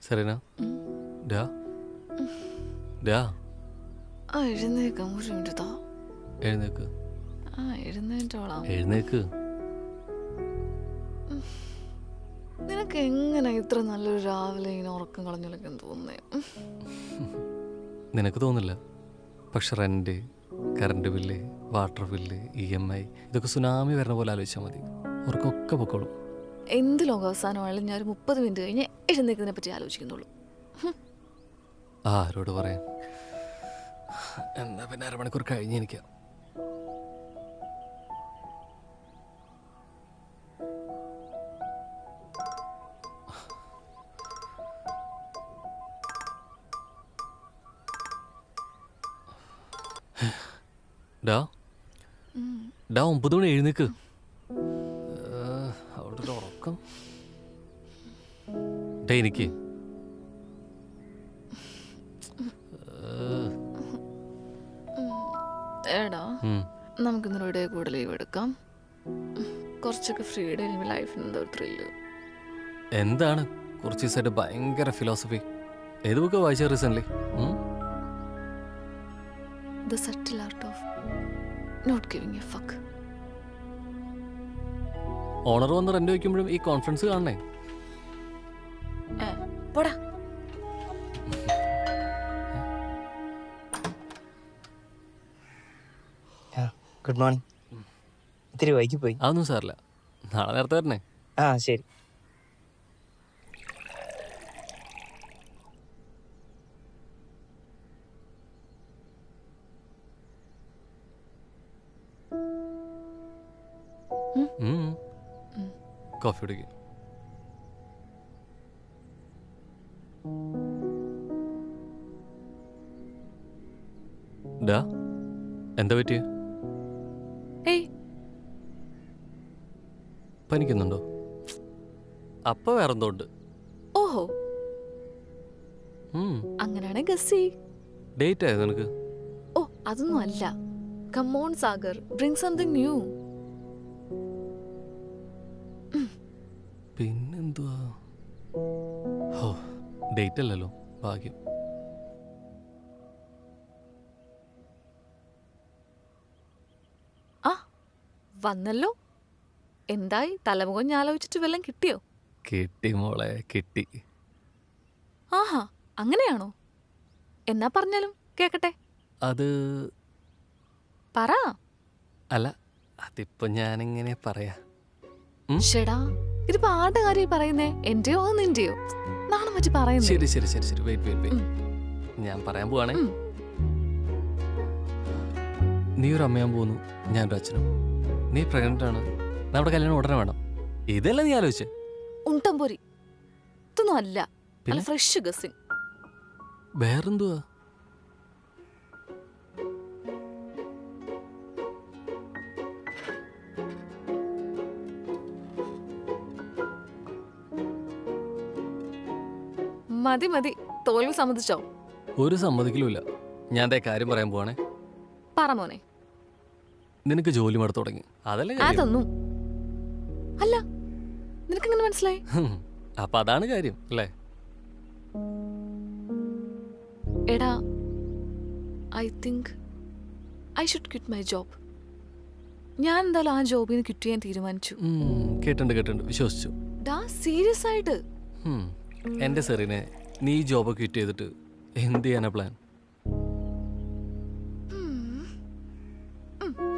Serena ഡാ ഡാ എഴുന്നേക്കാം ഒരു മിനിറ്റ് താ. എഴുന്നേക്ക് എഴുന്നേറ്റോളാം. എഴുന്നേക്ക്. നിനക്ക് എങ്ങനെ ഇത്ര നല്ലൊരു രാവിലെ ഇങ്ങനെ ഉറക്കം കളഞ്ഞില്ലെന്ന് തോന്നുന്നേ? നിനക്ക് തോന്നില്ല, പക്ഷെ rent, current bill, water bill, EMI ഇതൊക്കെ സുനാമി വരണ പോലെ ആലോചിച്ചാൽ മതി. ഉറക്കമൊക്കെ പൊക്കോളും. എന്ത് ലോകാവസാനമായാലും ഞാൻ ഒരു 30 മിനിറ്റ് കഴിഞ്ഞ് എഴുന്നേക്കുന്നതിനെ പറ്റി ആലോചിക്കുന്നുള്ളൂ. ആരോട് പറയാൻ? എന്നാ പിന്നെ അരമണിക്കൂർ കഴിഞ്ഞ് എനിക്കാം. ഡാ 9 മണി എഴുന്നേക്ക്. അവിടെ ഒരു ഉറക്കം. ഡേ എനിക്ക് എടാ നമുക്കിന്നൊരു ഇടയിൽ കൂടെ ലീവ് എടുക്കാം. കുറച്ചൊക്കെ ഫ്രീ ഡേ ലൈഫിന് എന്തോ ത്രില്ല്. എന്താണ് കുറച്ച് ദിവസമായിട്ട് ഭയങ്കര ഫിലോസഫി? ഏത് ബുക്ക് വായിച്ച recent? The subtle art of not giving a fuck. Owner വന്ന് റെന്റ് വയ്ക്കുമ്പോഴും ഈ കോൺഫിഡൻസ് കാണണേ. പോടാ. Good morning. ഇത്തിരി വൈകി പോയി. അതൊന്നും സാറില്ല, നാളെ നേരത്തെ വരണേ. ആ ശരി. കോഫി കുടിക്കും. ഡാ എന്താ പറ്റിയ? പനിക്കുന്നുണ്ടോ? അപ്പൊ വേറെന്തോ ഉണ്ട്. ഓഹോ, അങ്ങനെയാണെ ഗസ്. ഡേറ്റ് ആയത് നിനക്ക്? ഓ അതൊന്നും അല്ല. Come on Sagar, bring something new. പിന്നെന്തുവാ? ഹോ, ഡേറ്റ് അല്ലല്ലോ, ഭാഗ്യം. ആ വന്നല്ലോ. എന്തായി? തലമുഖം ഞാൻ ആലോചിച്ചിട്ട് വല്ലതും കിട്ടിയോ? കിട്ടി മോളെ, കിട്ടി. ആഹാ, അങ്ങനെയാണോ? എന്നാ പറഞ്ഞാലും കേക്കട്ടെ. അത് പറ. അല്ല, അതിപ്പോ ഞാനെങ്ങനെ പറയാ? ഷെടാ, ഇതിപ്പോ ആരുടെ കാര്യം പറയുന്നേ? എന്റെയോ നിന്റെയോ? നാണം വെച്ച് പറയുന്നേ. ശരി ശരി ശരി ശരി, വെയിറ്റ്. ഞാൻ പറയാൻ പോവാണേ. നീ ഒരു അമ്മയാൻ പോകുന്നു, ഞാനൊരു അച്ഛനും. നീ പ്രഗ്നന്റ് ആണ്, നമ്മുടെ കല്യാണം ഉടനെ വേണം. ഇതല്ല നീ ആലോചിച്ചേ? ഉണ്ടംപൊരി. ഇതൊന്നും അല്ല, ഫ്രഷ് ഗസിങ്. വേറെന്തുവാ? മതി മതി, തോൽവി സമ്മതിച്ചോ? ഒരു സമ്മതിക്കലുമില്ല. ഞാൻ ദേ കാര്യം പറയാൻ പോവാണേ. പറ മോനെ. നിനക്ക് ജോലി മടുത്തു തുടങ്ങി, അതല്ലേ? അതൊന്നും അല്ല. നിനക്കെങ്ങനെ മനസ്സിലായി? അപ്പൊ അതാണ് കാര്യം അല്ലേ? എടാ, I think I should quit my job. ഞാൻ എന്തായാലും ആ ജോബിൽ നിന്ന് ക്വിറ്റ് ചെയ്യാൻ തീരുമാനിച്ചു. കേട്ടുണ്ട്, വിശ്വസിച്ചു. ഡാ, സീരിയസ് ആയിട്ട്. എന്റെ സെറിനെ, നീ ജോബ് ക്വിറ്റ് ചെയ്തിട്ട് എന്ത് ചെയ്യാനാ പ്ലാൻ?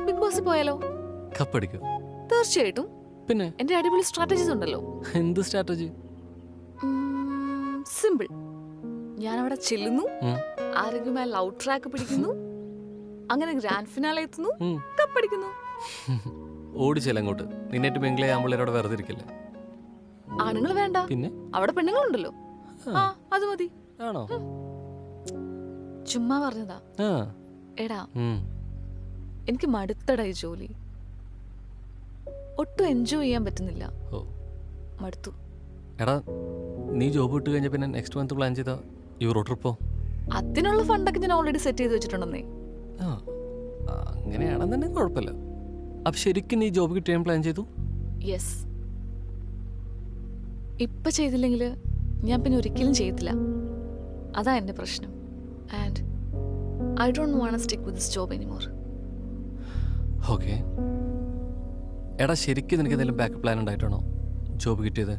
ബിഗ് ബോസിൽ പോയാലോ? കപ്പടിക്കും തീർച്ചയായിട്ടും. പിന്നെ എന്റെ അടിപൊളി സ്ട്രാറ്റജീസ് ഉണ്ടല്ലോ. എന്ത് സ്ട്രാറ്റജി? സിമ്പിൾ. ഞാൻ അവിടെ ചെല്ലുന്നു, ആരെങ്കിലും ലവ് ട്രാക്ക് പിടിക്കുന്നു, അങ്ങനെ ഗ്രാൻഡ് ഫിനാലെ എത്തുന്നു, കപ്പടിക്കുന്നു. ഓടിച്ചെല്ലങ്ങോട്ട്. നിന്നിട്ട് മെങ്കിളെ ആമ്പിള്ളേരോട് വെറുതെ ഇരിക്കില്ലേ? ആണുങ്ങൾ വേണ്ട, പിന്നെ അവിടെ പെണ്ണുങ്ങളുണ്ടല്ലോ. ആ അത് മതി. ആണോ? ചുമ്മാ പറഞ്ഞതാ. എടാ, എനിക്ക് മടുത്തടാ ഈ ജോലി. ഒട്ടും എൻജോയ് ചെയ്യാൻ പറ്റുന്നില്ല. മടുത്തു. എടാ, നീ ജോബ് വിട്ട് കഴിഞ്ഞ പിന്നെ നെക്സ്റ്റ് മന്ത് പ്ലാൻ ചെയ്താ യൂറോ ട്രിപ്പോ? അതിനുള്ള ഫണ്ടൊക്കെ ഞാൻ ഓൾറെഡി സെറ്റ് ചെയ്ത് വെച്ചിട്ടുണ്ടെന്നേ. അങ്ങനെയാണെന്നുണ്ടെങ്കിൽ കുഴപ്പമില്ല. അപ്പൊ ശരിക്കും നീ ജോബ് കിട്ടിയാൻ പ്ലാൻ ചെയ്തു? യെസ്. ഇപ്പൊ ചെയ്തില്ലെങ്കിൽ ഞാൻ പിന്നെ ഒരിക്കലും ചെയ്യത്തില്ല. അതാ എൻ്റെ പ്രശ്നം. And I don't want stick with this job anymore. Okay. എടാ ശരിക്കും നിനക്ക് എന്തെങ്കിലും ബാക്കപ്പ് പ്ലാൻ ഉണ്ടായിട്ടാണോ ജോബ് കിട്ടിയത്?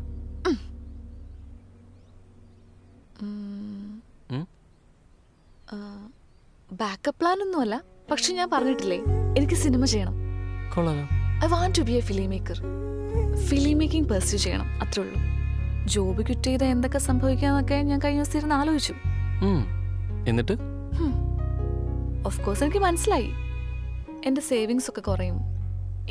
ബാക്കപ്പ് പ്ലാൻ ഒന്നുമല്ല, പക്ഷെ ഞാൻ പറഞ്ഞിട്ടില്ലേ എനിക്ക് സിനിമ ചെയ്യണം. കൊള്ളാലോ. I want to be a film maker. Film making pursue ചെയ്യണം, അത്രേ ഉള്ളൂ. ജോബ് കിറ്റ് ചെയ്താൽ എന്തൊക്കെ സംഭവിക്കാന്നൊക്കെ ഞാൻ കഴിഞ്ഞ ദിവസം ഇരുന്ന് ആലോചിച്ചു. എന്നിട്ട് ഓഫ് കോഴ്സ് എനിക്ക് മനസ്സിലായി എൻ്റെ സേവിങ്സ് ഒക്കെ കുറയും,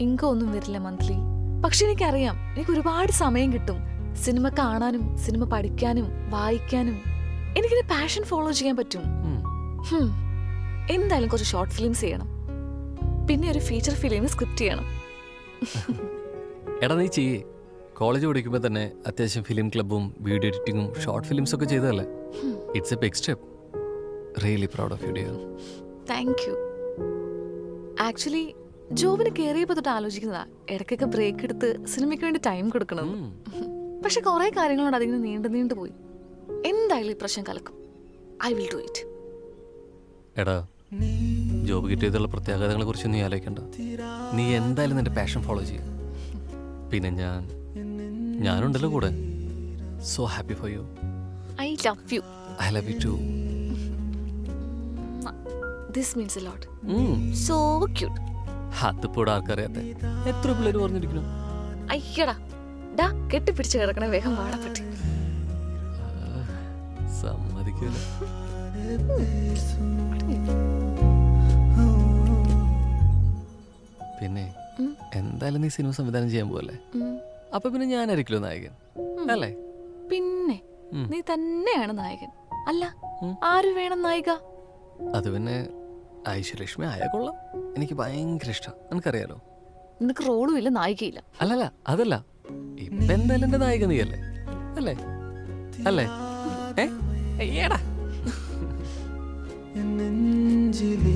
ഇൻകം ഒന്നും വരില്ല മന്ത്ലി. പക്ഷെ എനിക്കറിയാം എനിക്ക് ഒരുപാട് സമയം കിട്ടും സിനിമ കാണാനും സിനിമ പഠിക്കാനും വായിക്കാനും. എനിക്കിത് പാഷൻ ഫോളോ ചെയ്യാൻ പറ്റും. എന്തായാലും കുറച്ച് ഷോർട്ട് ഫിലിംസ് ചെയ്യണം, പിന്നെ ഒരു ഫീച്ചർ ഫിലിം സ്ക്രിപ്റ്റ് ചെയ്യണം. എടാ നീ ചെയ്യേ. കോളേജ് പഠിക്കുമ്പോൾ തന്നെ അത്യാവശ്യം ഫിലിം ക്ലബ്ബും വീഡിയോ എഡിറ്റിങ്ങും ഷോർട്ട് ഫിലിംസ് ഒക്കെ ചെയ്തതല്ലേ? It's a big step. Really proud of you dear. Thank you. Actually ജോബിന് കയറിയപ്പോൾ തൊട്ട് ആലോചിക്കുന്നതാ ഇടയ്ക്കൊക്കെ ബ്രേക്ക് എടുത്ത് സിനിമയ്ക്ക് വേണ്ടി ടൈം കൊടുക്കണം. പക്ഷെ കുറേ കാര്യങ്ങളോട് അതിങ്ങനെ നീണ്ടു പോയി. എന്തായാലും ഈ പ്രശ്നം കലക്കും. I will do it. എടാ ജോബ് കിട്ടിയതുള്ള പ്രത്യാഘാതങ്ങളെ കുറിച്ച് നീ ആലോചിക്കണ്ട. നീ എന്തായാലും നിന്റെ പാഷൻ ഫോളോ ചെയ്യും. പിന്നെ ഞാനുണ്ടല്ലോ കൂടെ. So happy for you. I love you. I love you too. This means a lot. So cute. അതിപ്പോടെ ആർക്കറിയാത്ത എത്ര പിള്ളേർ പറഞ്ഞിരിക്കുന്നു. അയ്യടാ ഡാ കെട്ടിപ്പിടിച്ച് കിടക്കണ വേഗം വാടപ്പെട്ടി. സമ്മതിക്കൂല. പിന്നെ എന്തായാലും നീ സിനിമ സംവിധാനം ചെയ്യാൻ പോവല്ലേ? അപ്പൊ പിന്നെ ഞാനായിരിക്കുമല്ലോ നായകൻ അല്ലേ? പിന്നെ നീ തന്നെയാണ് നായകൻ. അല്ല ആര് വേണം നായിക? അത് പിന്നെ ഐശ്വര്യലക്ഷ്മി ആയ കൊള്ളാം. എനിക്ക് ഭയങ്കര ഇഷ്ടം. എനിക്കറിയാലോ. നിനക്ക് റോളും ഇല്ല നായികയില്ല. അല്ലല്ല അതല്ല, ഇപ്പൊ എന്തായാലും എന്റെ നായിക നീ അല്ലേ? അല്ലേ അല്ലേ? ഏടാ നെഞ്ചിലീരം